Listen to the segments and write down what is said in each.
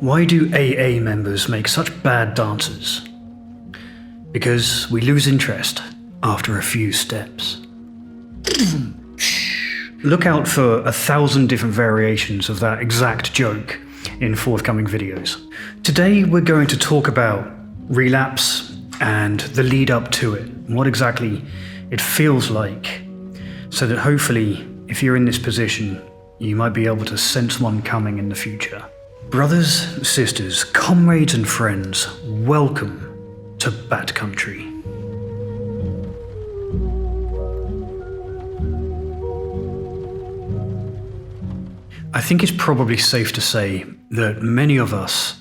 Why do AA members make such bad dancers? Because we lose interest after a few steps. Look out for 1,000 different variations of that exact joke in forthcoming videos. Today we're going to talk about relapse and the lead up to it, what exactly it feels like, so that hopefully, if you're in this position, you might be able to sense one coming in the future. Brothers, sisters, comrades and friends, welcome to Bad Country. I think it's probably safe to say that many of us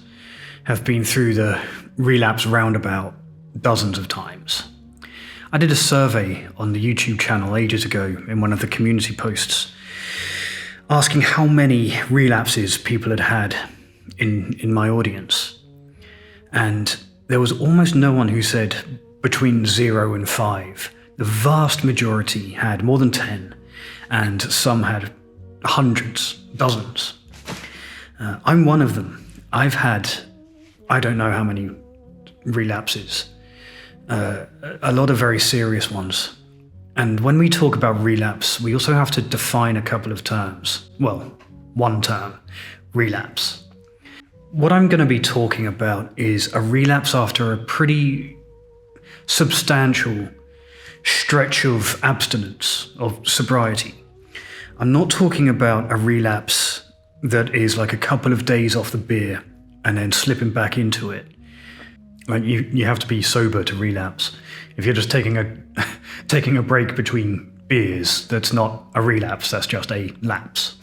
have been through the relapse roundabout dozens of times. I did a survey on the YouTube channel ages ago in one of the community posts, asking how many relapses people had had in my audience. And there was almost no one who said between 0 and 5. The vast majority had more than 10, and some had hundreds, dozens. I'm one of them. I've had, I don't know how many relapses, a lot of very serious ones. And when we talk about relapse, we also have to define a couple of terms. Well, one term, relapse. What I'm going to be talking about is a relapse after a pretty substantial stretch of abstinence, of sobriety. I'm not talking about a relapse that is like a couple of days off the beer and then slipping back into it. Like you have to be sober to relapse. If you're just taking a break between beers, that's not a relapse, that's just a lapse.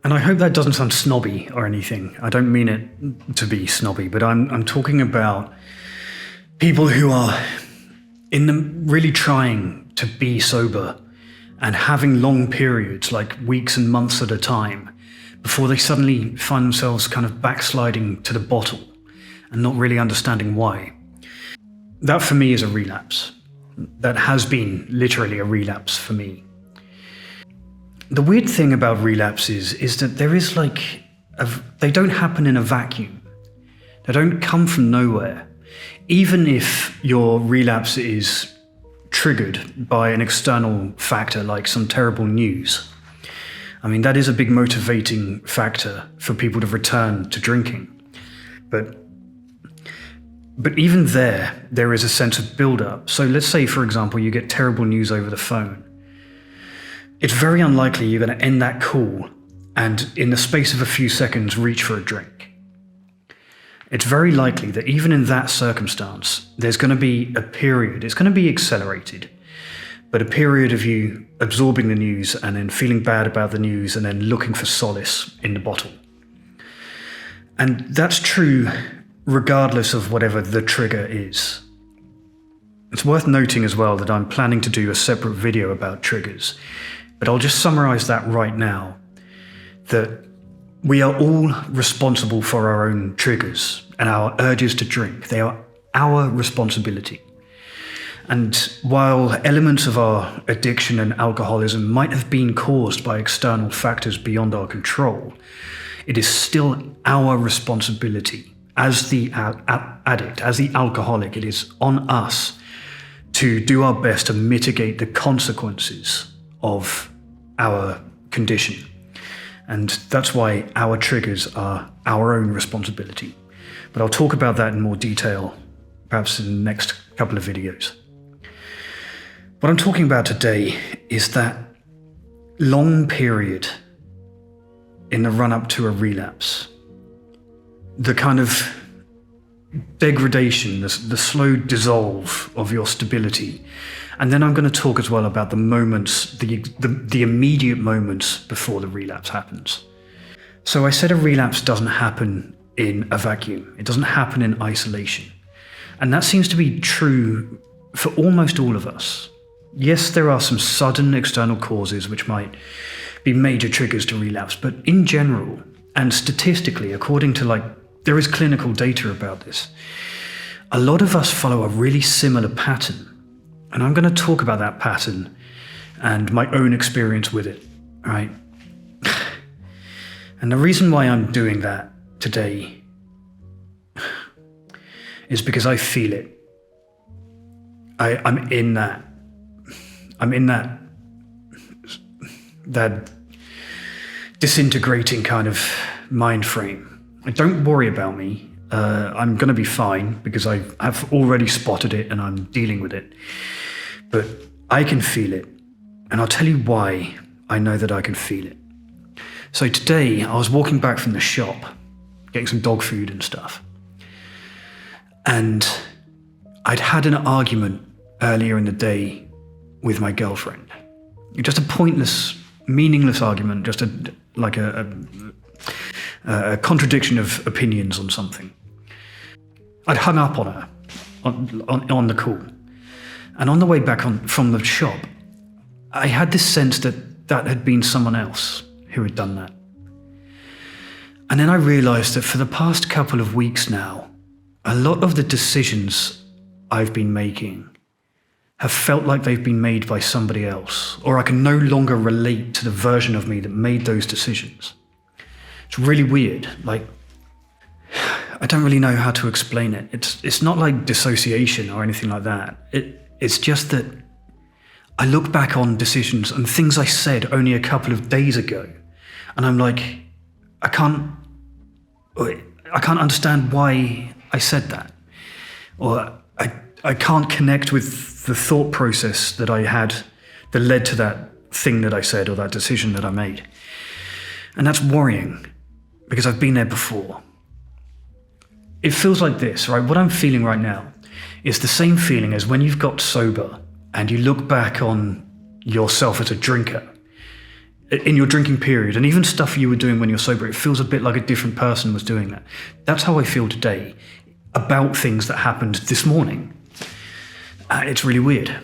And I hope that doesn't sound snobby or anything. I don't mean it to be snobby, but I'm talking about people who are really trying to be sober and having long periods, like weeks and months at a time, before they suddenly find themselves kind of backsliding to the bottle and not really understanding why. That for me is a relapse. That has been literally a relapse for me. The weird thing about relapses is that there is they don't happen in a vacuum. They don't come from nowhere. Even if your relapse is triggered by an external factor like some terrible news. I mean, that is a big motivating factor for people to return to drinking. But even there is a sense of build-up. So let's say, for example, you get terrible news over the phone. It's very unlikely you're going to end that call and in the space of a few seconds reach for a drink. It's very likely that even in that circumstance, there's going to be a period, it's going to be accelerated, but a period of you absorbing the news and then feeling bad about the news and then looking for solace in the bottle. And that's true regardless of whatever the trigger is. It's worth noting as well that I'm planning to do a separate video about triggers, but I'll just summarize that right now, that we are all responsible for our own triggers and our urges to drink. They are our responsibility. And while elements of our addiction and alcoholism might have been caused by external factors beyond our control, it is still our responsibility as the addict, as the alcoholic. It is on us to do our best to mitigate the consequences of our condition. And that's why our triggers are our own responsibility. But I'll talk about that in more detail, perhaps in the next couple of videos. What I'm talking about today is that long period in the run-up to a relapse. The kind of degradation, the slow dissolve of your stability. And then I'm going to talk as well about the moments, the immediate moments before the relapse happens. So I said a relapse doesn't happen in a vacuum. It doesn't happen in isolation. And that seems to be true for almost all of us. Yes, there are some sudden external causes which might be major triggers to relapse, but in general, and statistically, according to there is clinical data about this, a lot of us follow a really similar pattern. And I'm going to talk about that pattern and my own experience with it, right? And the reason why I'm doing that today is because I feel it. I'm in that disintegrating kind of mind frame. Don't worry about me. I'm going to be fine because I have already spotted it and I'm dealing with it. But I can feel it. And I'll tell you why I know that I can feel it. So today I was walking back from the shop, getting some dog food and stuff. And I'd had an argument earlier in the day with my girlfriend. Just a pointless, meaningless argument, just a contradiction of opinions on something. I'd hung up on her on the call. And on the way back from the shop, I had this sense that had been someone else who had done that. And then I realized that for the past couple of weeks now, a lot of the decisions I've been making have felt like they've been made by somebody else, or I can no longer relate to the version of me that made those decisions. It's really weird. Like, I don't really know how to explain it. It's not like dissociation or anything like that. It's just that I look back on decisions and things I said only a couple of days ago, and I'm like, I can't understand why I said that, or I can't connect with the thought process that I had that led to that thing that I said or that decision that I made. And that's worrying because I've been there before. It feels like this, right? What I'm feeling right now is the same feeling as when you've got sober and you look back on yourself as a drinker in your drinking period, and even stuff you were doing when you're sober. It feels a bit like a different person was doing that. That's how I feel today about things that happened this morning. It's really weird.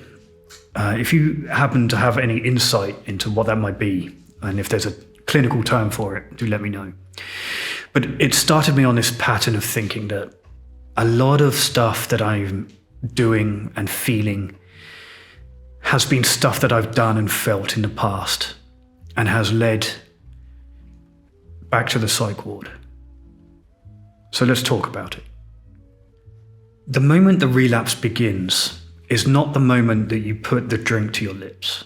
If you happen to have any insight into what that might be, and if there's a clinical term for it, do let me know. But it started me on this pattern of thinking that a lot of stuff that I'm doing and feeling has been stuff that I've done and felt in the past and has led back to the psych ward. So let's talk about it. The moment the relapse begins is not the moment that you put the drink to your lips.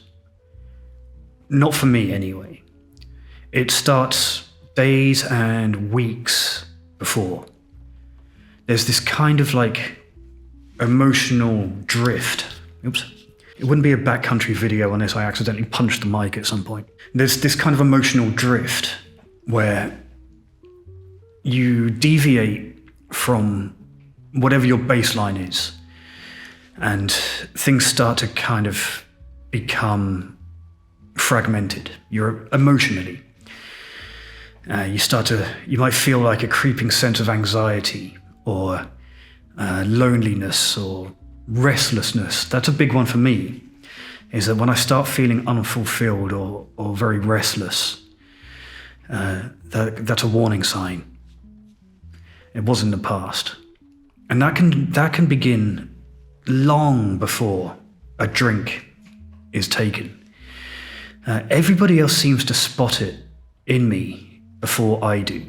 Not for me, anyway. It starts days and weeks before. There's this kind of like emotional drift. Oops. It wouldn't be a backcountry video unless I accidentally punched the mic at some point. There's this kind of emotional drift where you deviate from whatever your baseline is, and things start to kind of become fragmented. You're emotionally. You might feel like a creeping sense of anxiety or loneliness or restlessness. That's a big one for me, is that when I start feeling unfulfilled or very restless, that's a warning sign. It was in the past. And that can begin long before a drink is taken. Everybody else seems to spot it in me before I do.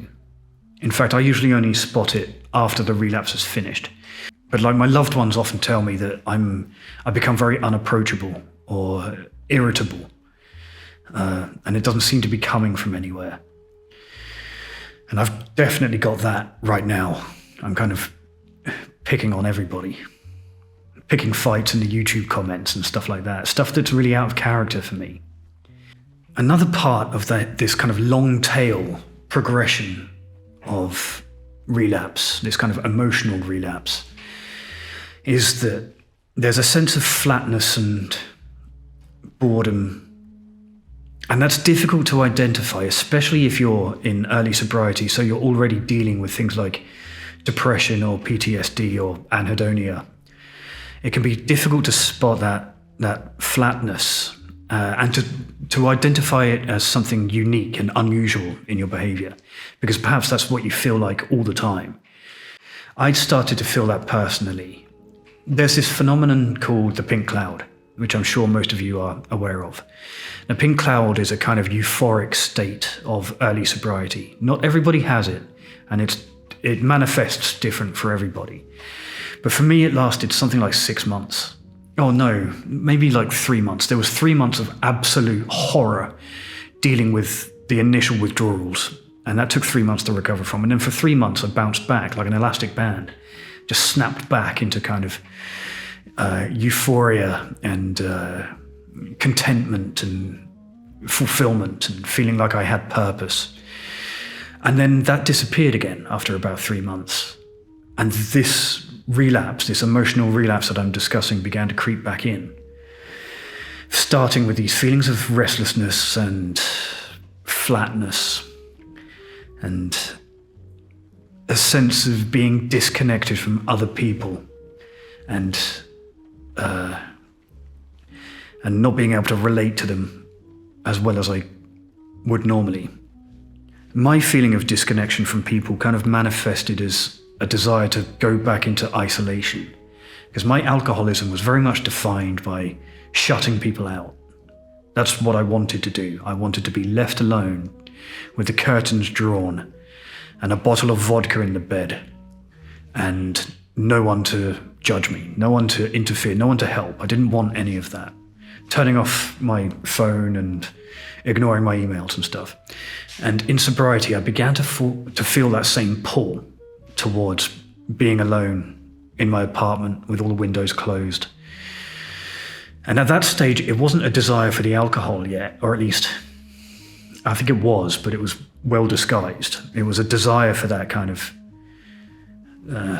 In fact, I usually only spot it after the relapse is finished. But like my loved ones often tell me that I become very unapproachable or irritable, and it doesn't seem to be coming from anywhere. And I've definitely got that right now. I'm kind of picking on everybody, picking fights in the YouTube comments and stuff like that, stuff that's really out of character for me. Another part of this kind of long tail progression of relapse, this kind of emotional relapse, is that there's a sense of flatness and boredom. And that's difficult to identify, especially if you're in early sobriety, so you're already dealing with things like depression or PTSD or anhedonia. It can be difficult to spot that flatness and to identify it as something unique and unusual in your behavior, because perhaps that's what you feel like all the time. I'd started to feel that personally. There's this phenomenon called the pink cloud, which I'm sure most of you are aware of. The pink cloud is a kind of euphoric state of early sobriety. Not everybody has it, and it manifests different for everybody. But for me, it lasted something like 6 months. Oh no, maybe like 3 months. There was 3 months of absolute horror dealing with the initial withdrawals. And that took 3 months to recover from. And then for 3 months, I bounced back like an elastic band, just snapped back into kind of euphoria and contentment and fulfillment and feeling like I had purpose. And then that disappeared again after about 3 months. And this relapse, this emotional relapse that I'm discussing, began to creep back in. Starting with these feelings of restlessness and flatness and a sense of being disconnected from other people and not being able to relate to them as well as I would normally. My feeling of disconnection from people kind of manifested as a desire to go back into isolation, because my alcoholism was very much defined by shutting people out. That's what I wanted to do. I wanted to be left alone with the curtains drawn and a bottle of vodka in the bed and no one to judge me, no one to interfere, no one to help. I didn't want any of that. Turning off my phone and ignoring my emails and stuff. And in sobriety, I began to feel that same pull towards being alone in my apartment with all the windows closed. And at that stage, it wasn't a desire for the alcohol yet, or at least I think it was, but it was well disguised. It was a desire for that kind of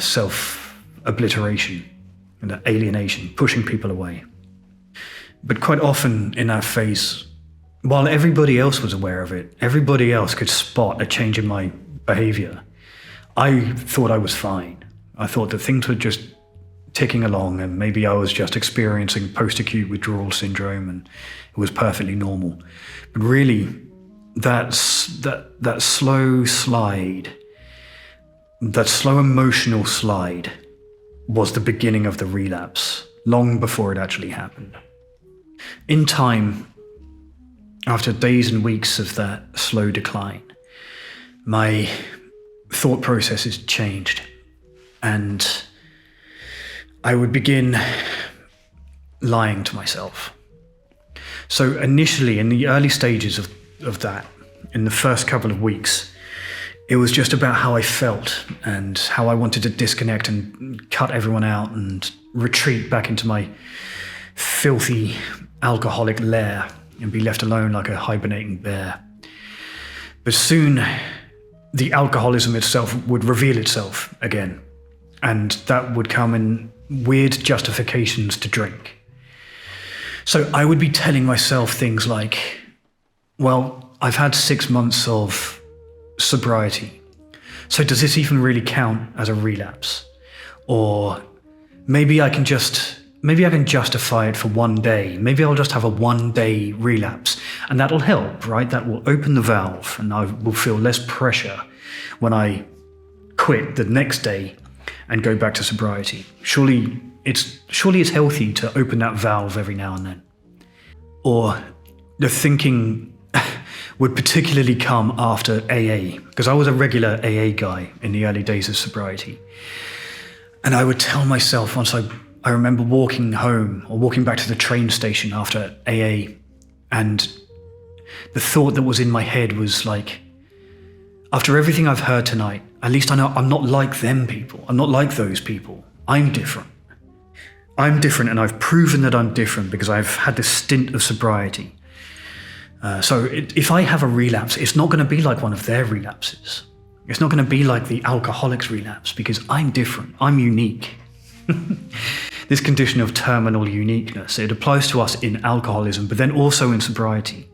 self-obliteration and that alienation, pushing people away. But quite often in that phase, while everybody else was aware of it, everybody else could spot a change in my behavior, I thought I was fine. I thought that things were just ticking along and maybe I was just experiencing post-acute withdrawal syndrome and it was perfectly normal. But really, that slow slide, that slow emotional slide was the beginning of the relapse, long before it actually happened. In time, after days and weeks of that slow decline, my thought processes changed and I would begin lying to myself. So initially, in the early stages of that, in the first couple of weeks, it was just about how I felt and how I wanted to disconnect and cut everyone out and retreat back into my filthy alcoholic lair and be left alone like a hibernating bear. But soon, the alcoholism itself would reveal itself again, and that would come in weird justifications to drink. So I would be telling myself things like, well, I've had 6 months of sobriety, so does this even really count as a relapse? Or maybe I can justify it for one day. Maybe I'll just have a 1-day relapse and that'll help, right? That will open the valve and I will feel less pressure when I quit the next day and go back to sobriety. Surely it's healthy to open that valve every now and then. Or the thinking would particularly come after AA, because I was a regular AA guy in the early days of sobriety. And I would tell myself once I remember walking home or walking back to the train station after AA, and the thought that was in my head was like, after everything I've heard tonight, at least I know I'm not like them people. I'm not like those people. I'm different. I'm different, and I've proven that I'm different because I've had this stint of sobriety. So if I have a relapse, it's not going to be like one of their relapses. It's not going to be like the alcoholic's relapse because I'm different. I'm unique. This condition of terminal uniqueness, it applies to us in alcoholism, but then also in sobriety.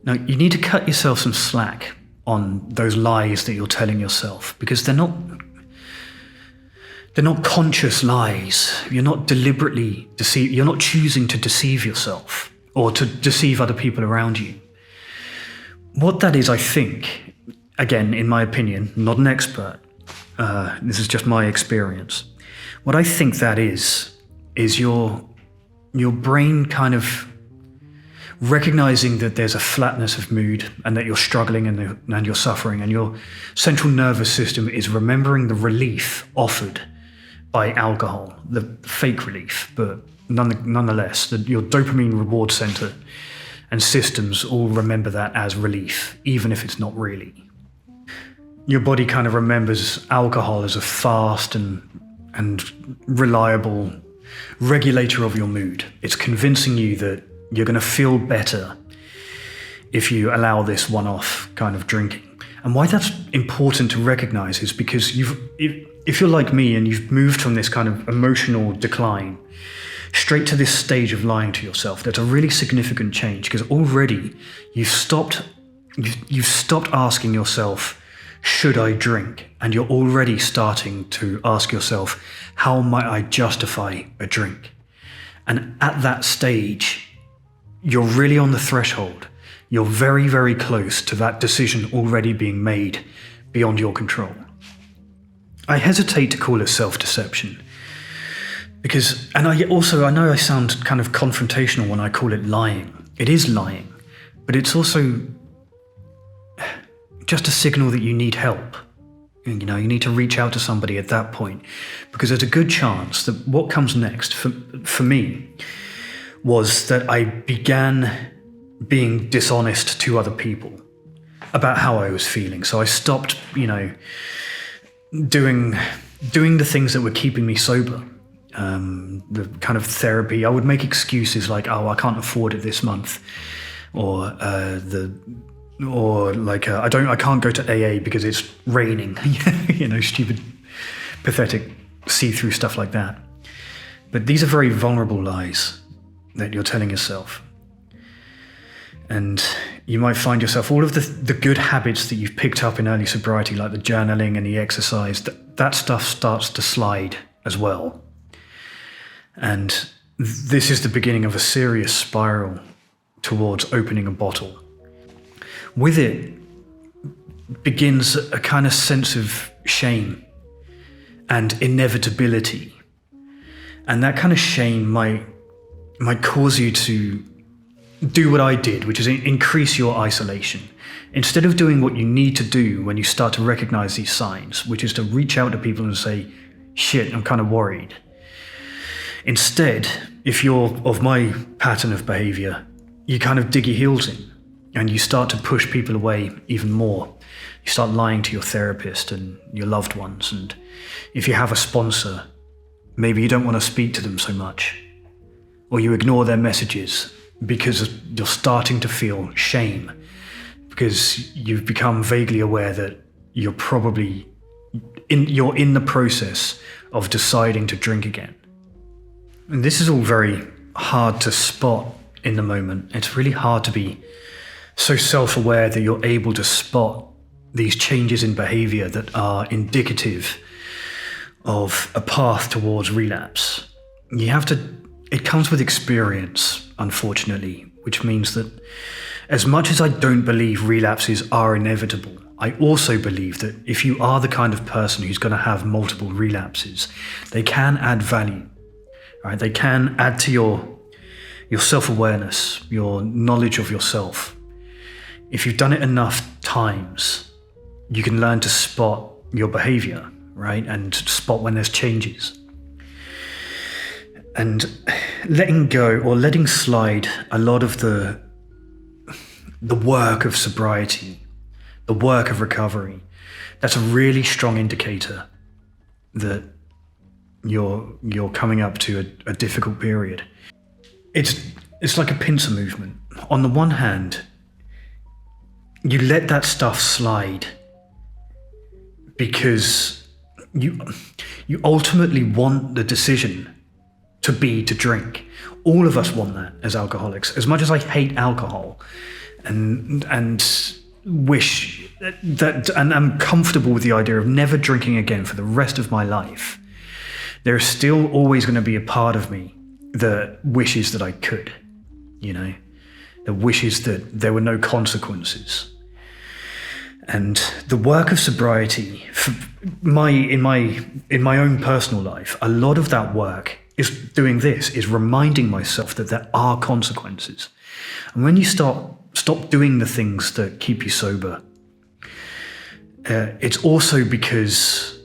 Now, you need to cut yourself some slack on those lies that you're telling yourself, because they're not conscious lies. You're not deliberately you're not choosing to deceive yourself or to deceive other people around you. What that is, I think, again, in my opinion, not an expert, this is just my experience. What I think that is your brain kind of recognizing that there's a flatness of mood and that you're struggling and you're suffering, and your central nervous system is remembering the relief offered by alcohol, the fake relief, but nonetheless, your dopamine reward center and systems all remember that as relief, even if it's not really. Your body kind of remembers alcohol as a fast and reliable regulator of your mood. It's convincing you that you're going to feel better if you allow this one-off kind of drinking. And why that's important to recognize is because if you're like me and you've moved from this kind of emotional decline straight to this stage of lying to yourself, that's a really significant change, because already you've stopped asking yourself, should I drink? And you're already starting to ask yourself, how might I justify a drink? And at that stage, you're really on the threshold. You're very, very close to that decision already being made beyond your control. I hesitate to call it self-deception because, and I know I sound kind of confrontational when I call it lying. It is lying, but it's also just a signal that you need help. You need to reach out to somebody at that point, because there's a good chance that what comes next for me was that I began being dishonest to other people about how I was feeling. So I stopped, doing the things that were keeping me sober. The kind of therapy, I would make excuses like, oh, I can't afford it this month, or I can't go to AA because it's raining. Stupid, pathetic, see-through stuff like that. But these are very vulnerable lies that you're telling yourself. And you might find yourself, all of the good habits that you've picked up in early sobriety, like the journaling and the exercise, that stuff starts to slide as well. And this is the beginning of a serious spiral towards opening a bottle. With it begins a kind of sense of shame and inevitability. And that kind of shame might cause you to do what I did, which is increase your isolation. Instead of doing what you need to do when you start to recognize these signs, which is to reach out to people and say, shit, I'm kind of worried. Instead, if you're of my pattern of behavior, you kind of dig your heels in and you start to push people away even more. You start lying to your therapist and your loved ones. And if you have a sponsor, maybe you don't want to speak to them so much, or you ignore their messages because you're starting to feel shame, because you've become vaguely aware that you're probably in the process of deciding to drink again. And this is all very hard to spot in the moment. It's really hard to be so self-aware that you're able to spot these changes in behavior that are indicative of a path towards relapse. It comes with experience, unfortunately, which means that as much as I don't believe relapses are inevitable, I also believe that if you are the kind of person who's going to have multiple relapses, they can add value, right? They can add to your self-awareness, your knowledge of yourself. If you've done it enough times, you can learn to spot your behavior, right? And spot when there's changes. And letting go or letting slide a lot of the work of sobriety, the work of recovery, that's a really strong indicator that you're coming up to a difficult period. It's like a pincer movement. On the one hand, you let that stuff slide because you ultimately want the decision to drink. All of us want that as alcoholics. As much as I hate alcohol and wish that, and I'm comfortable with the idea of never drinking again for the rest of my life, there's still always going to be a part of me that wishes that I could, that wishes that there were no consequences. And the work of sobriety, in my own personal life, a lot of that work is reminding myself that there are consequences. And when you stop doing the things that keep you sober, it's also because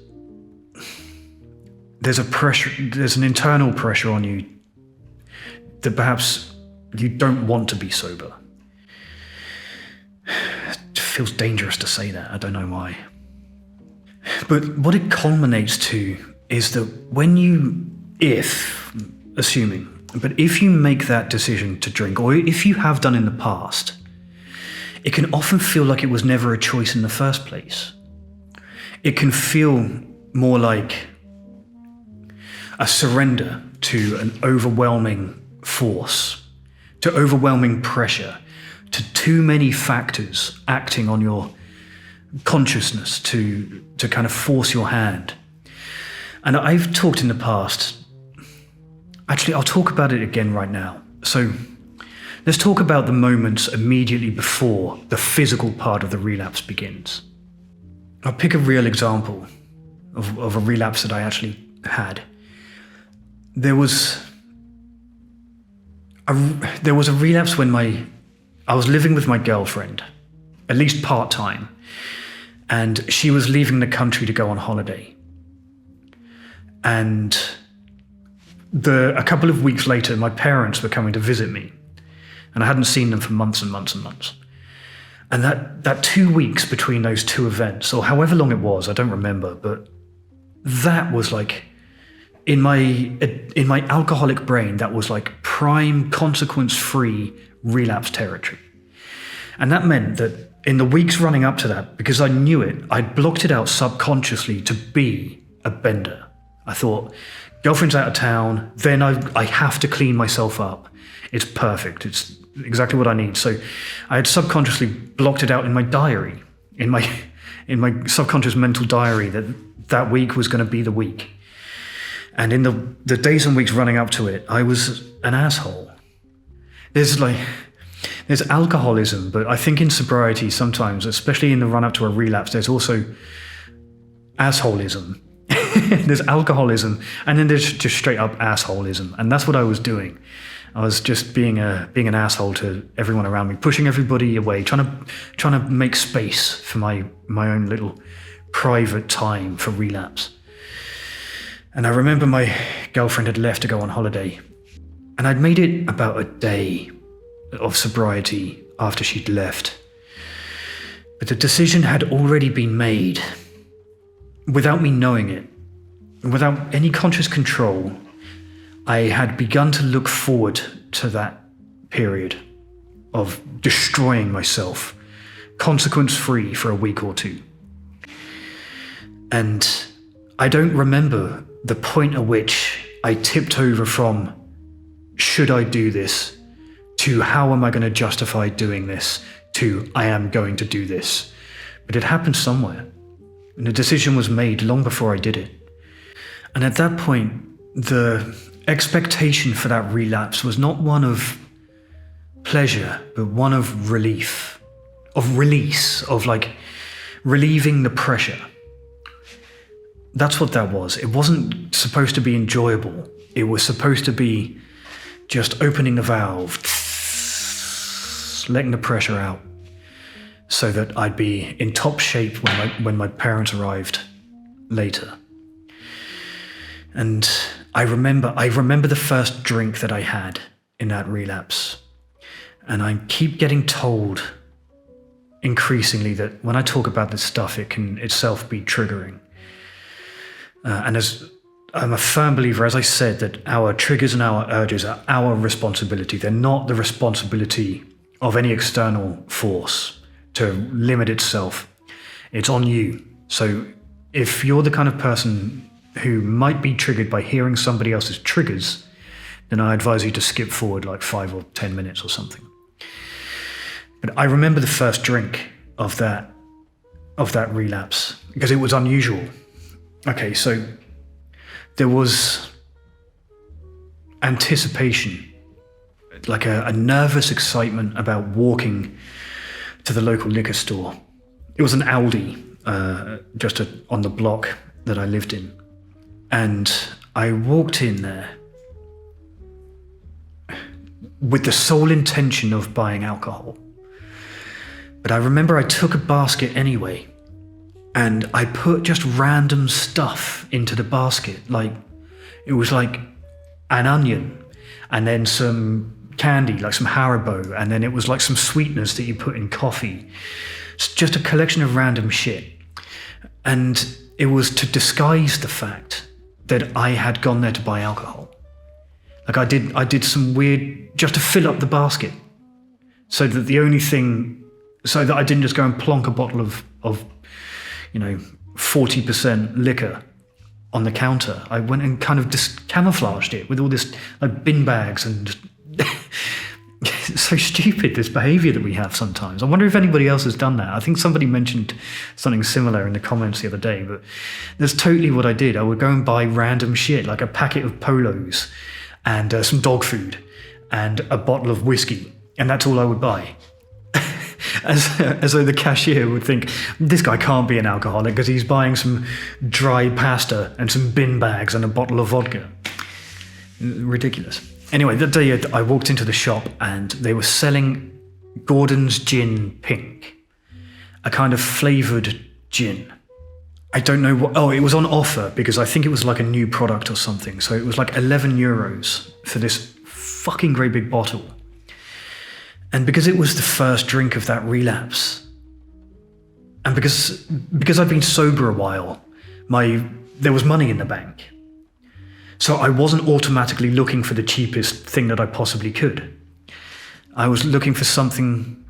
there's an internal pressure on you that perhaps you don't want to be sober. It feels dangerous to say that, I don't know why. But what it culminates to is that if you make that decision to drink, or if you have done in the past, it can often feel like it was never a choice in the first place. It can feel more like a surrender to an overwhelming force, to overwhelming pressure, to too many factors acting on your consciousness to kind of force your hand. And I've talked in the past, actually I'll talk about it again right now. So let's talk about the moments immediately before the physical part of the relapse begins. I'll pick a real example of a relapse that I actually had. There was a relapse when I was living with my girlfriend, at least part-time, and she was leaving the country to go on holiday. And a couple of weeks later, my parents were coming to visit me, and I hadn't seen them for months and months and months. And that 2 weeks between those two events, or however long it was, I don't remember, but that was like, in my alcoholic brain, that was like prime consequence-free relapse territory. And that meant that in the weeks running up to that, because I knew it, I'd blocked it out subconsciously to be a bender. I thought, girlfriend's out of town, then I have to clean myself up. It's perfect. It's exactly what I need. So I had subconsciously blocked it out in my diary, in my subconscious mental diary, that week was going to be the week. And in the days and weeks running up to it, I was an asshole. There's alcoholism, but I think in sobriety sometimes, especially in the run up to a relapse, there's also assholism. There's alcoholism, and then there's just straight up assholism. And that's what I was doing. I was just being an asshole to everyone around me, pushing everybody away, trying to make space for my own little private time for relapse. And I remember my girlfriend had left to go on holiday, and I'd made it about a day of sobriety after she'd left. But the decision had already been made without me knowing it, without any conscious control. I had begun to look forward to that period of destroying myself, consequence-free for a week or two. And I don't remember the point at which I tipped over from, should I do this, to how am I going to justify doing this, to I am going to do this. But it happened somewhere, and the decision was made long before I did it. And at that point, the expectation for that relapse was not one of pleasure, but one of relief, of release, of like relieving the pressure. That's what that was. It wasn't supposed to be enjoyable. It was supposed to be just opening the valve, letting the pressure out, so that I'd be in top shape when my parents arrived later. And I remember the first drink that I had in that relapse. And I keep getting told increasingly that when I talk about this stuff, it can itself be triggering. And as I'm a firm believer, as I said, that our triggers and our urges are our responsibility. They're not the responsibility of any external force to limit itself. It's on you. So if you're the kind of person who might be triggered by hearing somebody else's triggers, then I advise you to skip forward like 5 or 10 minutes or something. But I remember the first drink of that relapse because it was unusual. Okay, so there was anticipation, like a nervous excitement about walking to the local liquor store. It was an Aldi, just on the block that I lived in. And I walked in there with the sole intention of buying alcohol. But I remember I took a basket anyway, and I put just random stuff into the basket, like It was like an onion and then some candy, like some Haribo, and then it was like some sweeteners that you put in coffee. It's just a collection of random shit. And it was to disguise the fact that I had gone there to buy alcohol. Like I did some weird, just to fill up the basket. So that I didn't just go and plonk a bottle of 40% liquor on the counter. I went and kind of just camouflaged it with all this like bin bags and it's so stupid, this behavior that we have sometimes. I wonder if anybody else has done that. I think somebody mentioned something similar in the comments the other day, but that's totally what I did. I would go and buy random shit, like a packet of Polos and some dog food and a bottle of whiskey, and that's all I would buy. As though the cashier would think, this guy can't be an alcoholic because he's buying some dry pasta and some bin bags and a bottle of vodka. Ridiculous. Anyway, that day I walked into the shop and they were selling Gordon's Gin Pink, a kind of flavoured gin. I don't know what... Oh, it was on offer because I think it was like a new product or something. So it was like €11 for this fucking great big bottle. And because it was the first drink of that relapse, and because I've been sober a while, there was money in the bank. So I wasn't automatically looking for the cheapest thing that I possibly could. I was looking for something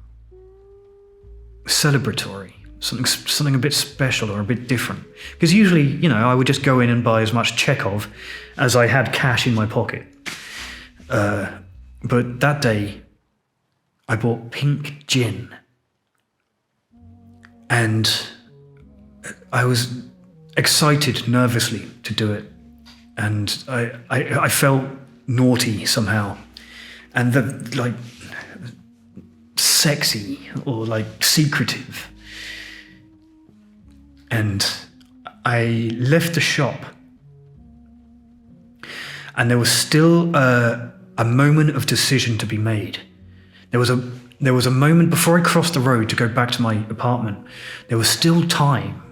celebratory, something a bit special or a bit different. Because usually, I would just go in and buy as much Chekhov as I had cash in my pocket. But that day, I bought pink gin. And I was excited nervously to do it. And I felt naughty somehow. And sexy or secretive. And I left the shop. And there was still a moment of decision to be made. There was a moment before I crossed the road to go back to my apartment. There was still time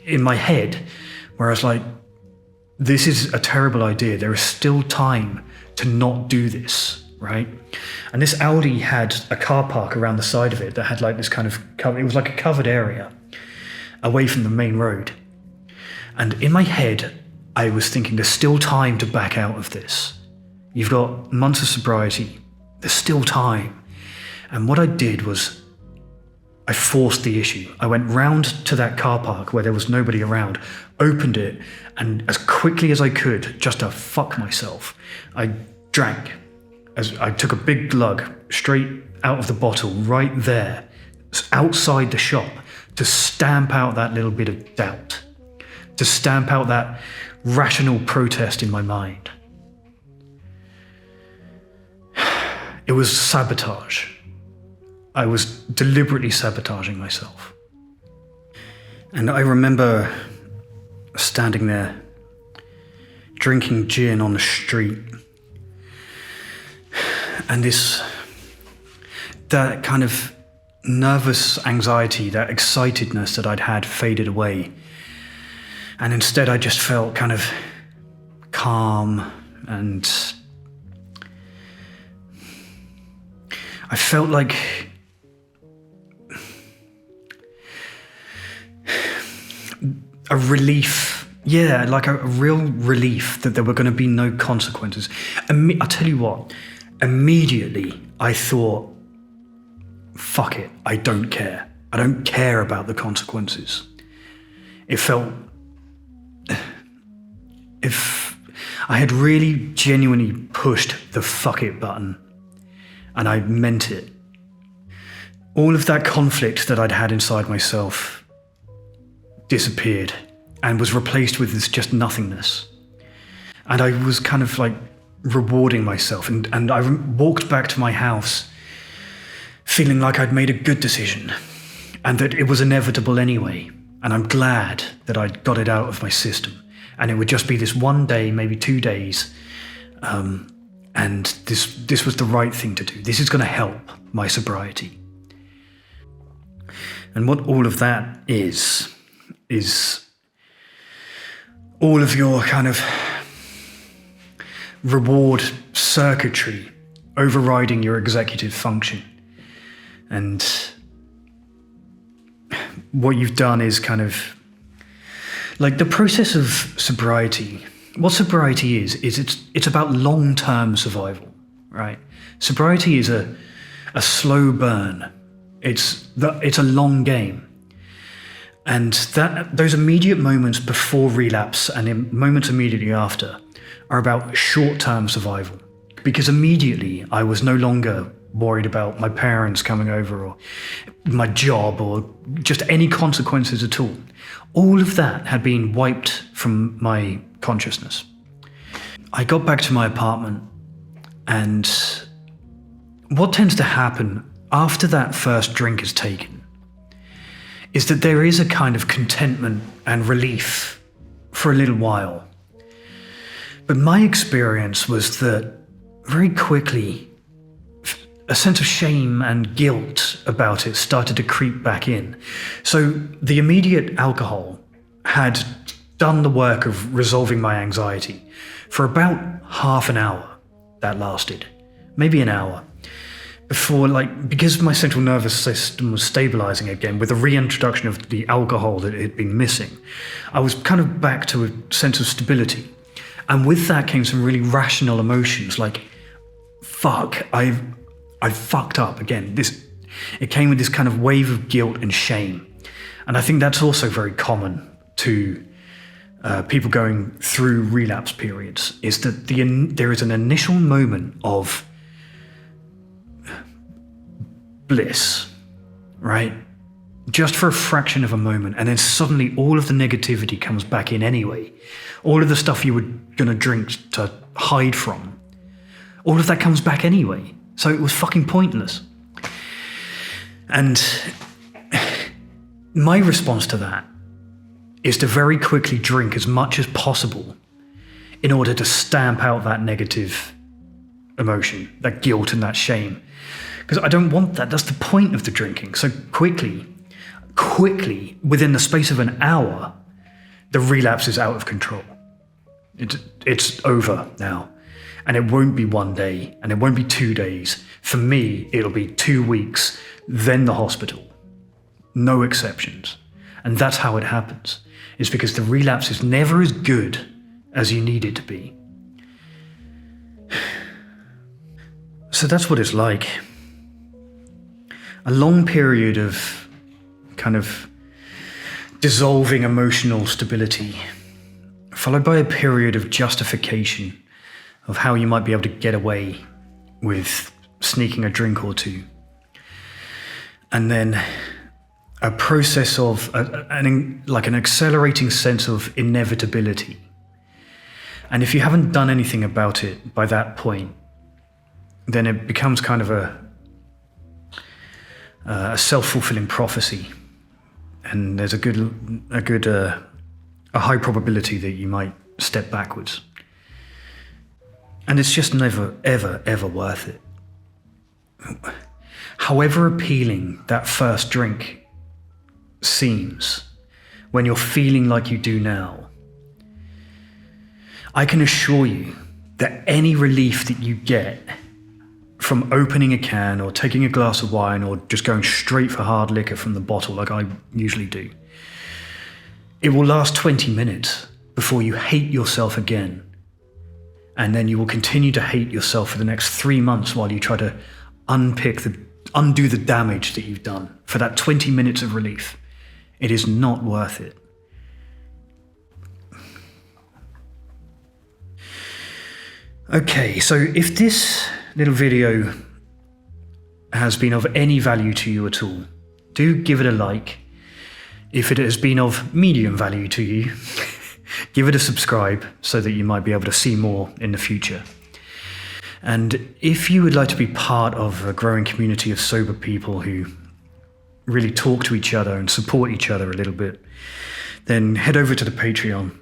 in my head where I was like, this is a terrible idea. There is still time to not do this, right? And this Audi had a car park around the side of it that had this kind of cover. It was like a covered area away from the main road. And in my head, I was thinking, there's still time to back out of this. You've got months of sobriety. There's still time. And what I did was I forced the issue. I went round to that car park where there was nobody around, opened it, and as quickly as I could, just to fuck myself, I drank. As I took a big glug straight out of the bottle right there, outside the shop, to stamp out that little bit of doubt, to stamp out that rational protest in my mind. It was sabotage. I was deliberately sabotaging myself. And I remember standing there, drinking gin on the street, and that kind of nervous anxiety, that excitedness that I'd had faded away. And instead I just felt kind of calm, and I felt like a relief, like a real relief that there were going to be no consequences. I'll tell you what, immediately I thought, fuck it, I don't care. I don't care about the consequences. It felt, if I had really genuinely pushed the fuck it button, and I meant it, all of that conflict that I'd had inside myself disappeared and was replaced with this just nothingness. And I was kind of rewarding myself, and I walked back to my house feeling like I'd made a good decision and that it was inevitable anyway. And I'm glad that I'd got it out of my system, and it would just be this one day, maybe 2 days. And this was the right thing to do. This is going to help my sobriety. And what all of that is all of your kind of reward circuitry overriding your executive function. And what you've done is kind of like the process of sobriety. What sobriety is it's about long-term survival, right? Sobriety is a slow burn. It's a long game. And those immediate moments before relapse and moments immediately after are about short-term survival. Because immediately I was no longer worried about my parents coming over or my job or just any consequences at all. All of that had been wiped from my consciousness. I got back to my apartment, and what tends to happen after that first drink is taken is that there is a kind of contentment and relief for a little while. But my experience was that very quickly, a sense of shame and guilt about it started to creep back in. So the immediate alcohol had done the work of resolving my anxiety for about half an hour. That lasted, maybe an hour, before, because my central nervous system was stabilizing again with the reintroduction of the alcohol that it had been missing. I was kind of back to a sense of stability. And with that came some really rational emotions like, fuck, I fucked up again. It came with this kind of wave of guilt and shame. And I think that's also very common to people going through relapse periods, is that there is an initial moment of bliss, right? Just for a fraction of a moment, and then suddenly all of the negativity comes back in anyway. All of the stuff you were going to drink to hide from, all of that comes back anyway. So it was fucking pointless. And my response to that is to very quickly drink as much as possible in order to stamp out that negative emotion, that guilt and that shame. Because I don't want that. That's the point of the drinking. So quickly, within the space of an hour, the relapse is out of control. It's over now. And it won't be one day, and it won't be 2 days. For me, it'll be 2 weeks, then the hospital. No exceptions. And that's how it happens. It's because the relapse is never as good as you need it to be. So that's what it's like. A long period of kind of dissolving emotional stability, followed by a period of justification of how you might be able to get away with sneaking a drink or two. And then a process of an accelerating sense of inevitability. And if you haven't done anything about it by that point, then it becomes kind of a self-fulfilling prophecy. And there's a high probability that you might step backwards. And it's just never, ever, ever worth it. However appealing that first drink seems when you're feeling like you do now, I can assure you that any relief that you get from opening a can or taking a glass of wine or just going straight for hard liquor from the bottle like I usually do, it will last 20 minutes before you hate yourself again. And then you will continue to hate yourself for the next 3 months while you try to undo the damage that you've done for that 20 minutes of relief. It is not worth it. Okay, so if this little video has been of any value to you at all, do give it a like. If it has been of medium value to you, give it a subscribe so that you might be able to see more in the future. And if you would like to be part of a growing community of sober people who really talk to each other and support each other a little bit, then head over to the Patreon.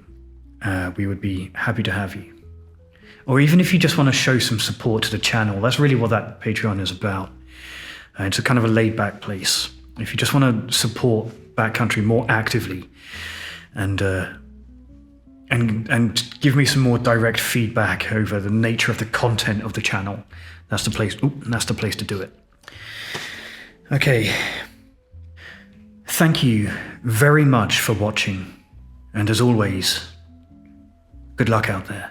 We would be happy to have you. Or even if you just want to show some support to the channel, that's really what that Patreon is about. It's a kind of a laid-back place. If you just want to support Backcountry more actively and and give me some more direct feedback over the nature of the content of the channel, that's the place. That's the place to do it. Okay. Thank you very much for watching, and as always, good luck out there.